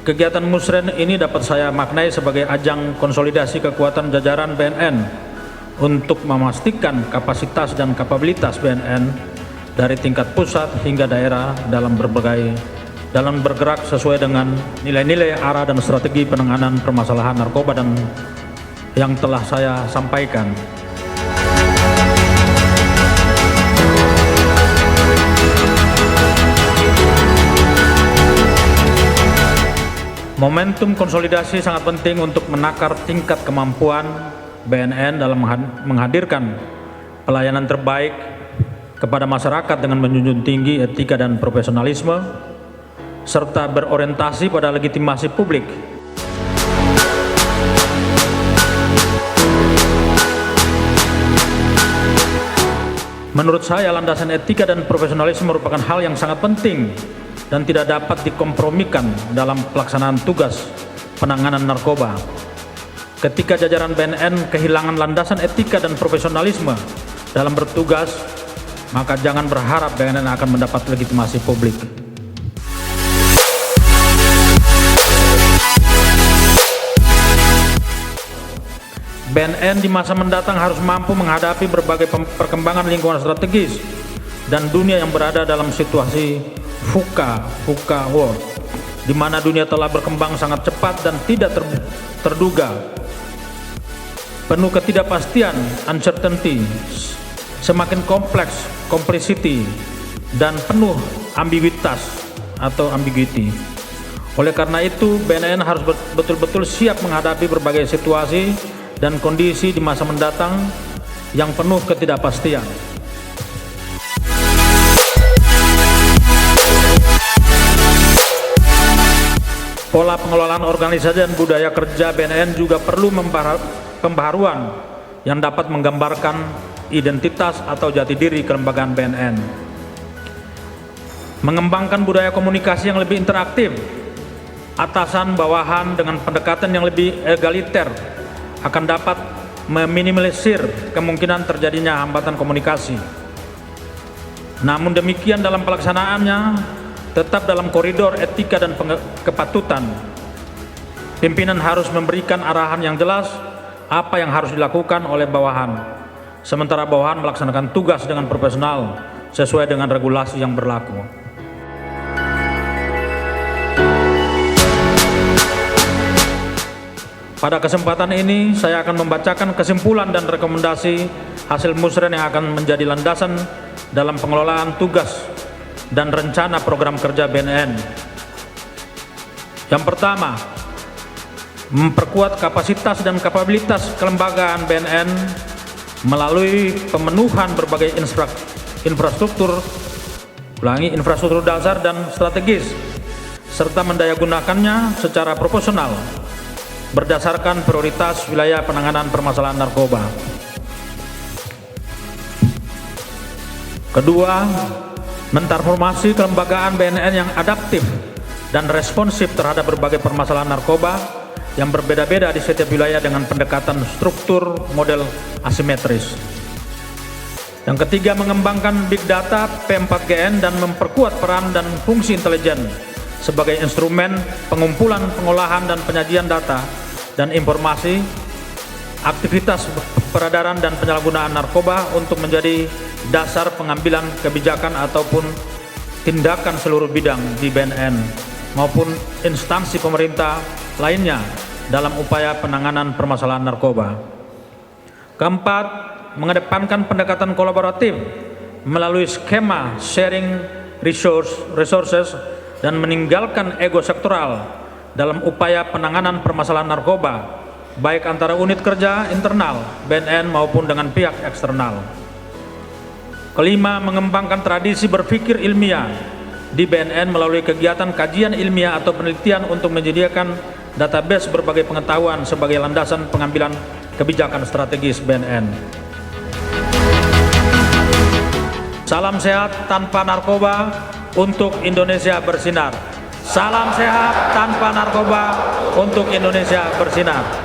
Kegiatan musren ini dapat saya maknai sebagai ajang konsolidasi kekuatan jajaran BNN untuk memastikan kapasitas dan kapabilitas BNN dari tingkat pusat hingga daerah dalam bergerak sesuai dengan nilai-nilai, arah dan strategi penanganan permasalahan narkoba dan yang telah saya sampaikan. Momentum konsolidasi sangat penting untuk menakar tingkat kemampuan BNN dalam menghadirkan pelayanan terbaik kepada masyarakat dengan menjunjung tinggi etika dan profesionalisme, serta berorientasi pada legitimasi publik. Menurut saya, landasan etika dan profesionalisme merupakan hal yang sangat penting dan tidak dapat dikompromikan dalam pelaksanaan tugas penanganan narkoba. Ketika jajaran BNN kehilangan landasan etika dan profesionalisme dalam bertugas, maka jangan berharap BNN akan mendapat legitimasi publik. BNN di masa mendatang harus mampu menghadapi berbagai perkembangan lingkungan strategis dan dunia yang berada dalam situasi VUCA world, di mana dunia telah berkembang sangat cepat dan tidak terduga, penuh ketidakpastian, uncertainty, semakin kompleks, complexity, dan penuh ambiguitas atau ambiguity. Oleh karena itu, BNN harus betul-betul siap menghadapi berbagai situasi dan kondisi di masa mendatang yang penuh ketidakpastian. Pola pengelolaan organisasi dan budaya kerja BNN juga perlu pembaharuan yang dapat menggambarkan identitas atau jati diri kelembagaan BNN. Mengembangkan budaya komunikasi yang lebih interaktif, atasan bawahan dengan pendekatan yang lebih egaliter akan dapat meminimalisir kemungkinan terjadinya hambatan komunikasi. Namun demikian, dalam pelaksanaannya tetap dalam koridor etika dan kepatutan. Pimpinan harus memberikan arahan yang jelas apa yang harus dilakukan oleh bawahan, sementara bawahan melaksanakan tugas dengan profesional sesuai dengan regulasi yang berlaku. Pada kesempatan ini saya akan membacakan kesimpulan dan rekomendasi hasil musren yang akan menjadi landasan dalam pengelolaan tugas dan rencana program kerja BNN. Yang pertama, memperkuat kapasitas dan kapabilitas kelembagaan BNN melalui pemenuhan berbagai infrastruktur dasar dan strategis, serta mendayagunakannya secara proporsional berdasarkan prioritas wilayah penanganan permasalahan narkoba. Kedua, mentransformasi kelembagaan BNN yang adaptif dan responsif terhadap berbagai permasalahan narkoba yang berbeda-beda di setiap wilayah dengan pendekatan struktur model asimetris. Yang ketiga, mengembangkan big data P4GN dan memperkuat peran dan fungsi intelijen sebagai instrumen pengumpulan, pengolahan, dan penyajian data dan informasi aktivitas peredaran dan penyalahgunaan narkoba untuk menjadi dasar pengambilan kebijakan ataupun tindakan seluruh bidang di BNN maupun instansi pemerintah lainnya dalam upaya penanganan permasalahan narkoba. Keempat, mengedepankan pendekatan kolaboratif melalui skema sharing resources dan meninggalkan ego sektoral dalam upaya penanganan permasalahan narkoba, baik antara unit kerja internal BNN maupun dengan pihak eksternal. Kelima, mengembangkan tradisi berpikir ilmiah di BNN melalui kegiatan kajian ilmiah atau penelitian untuk menyediakan database berbagai pengetahuan sebagai landasan pengambilan kebijakan strategis BNN. Salam sehat tanpa narkoba untuk Indonesia bersinar. Salam sehat tanpa narkoba untuk Indonesia bersinar.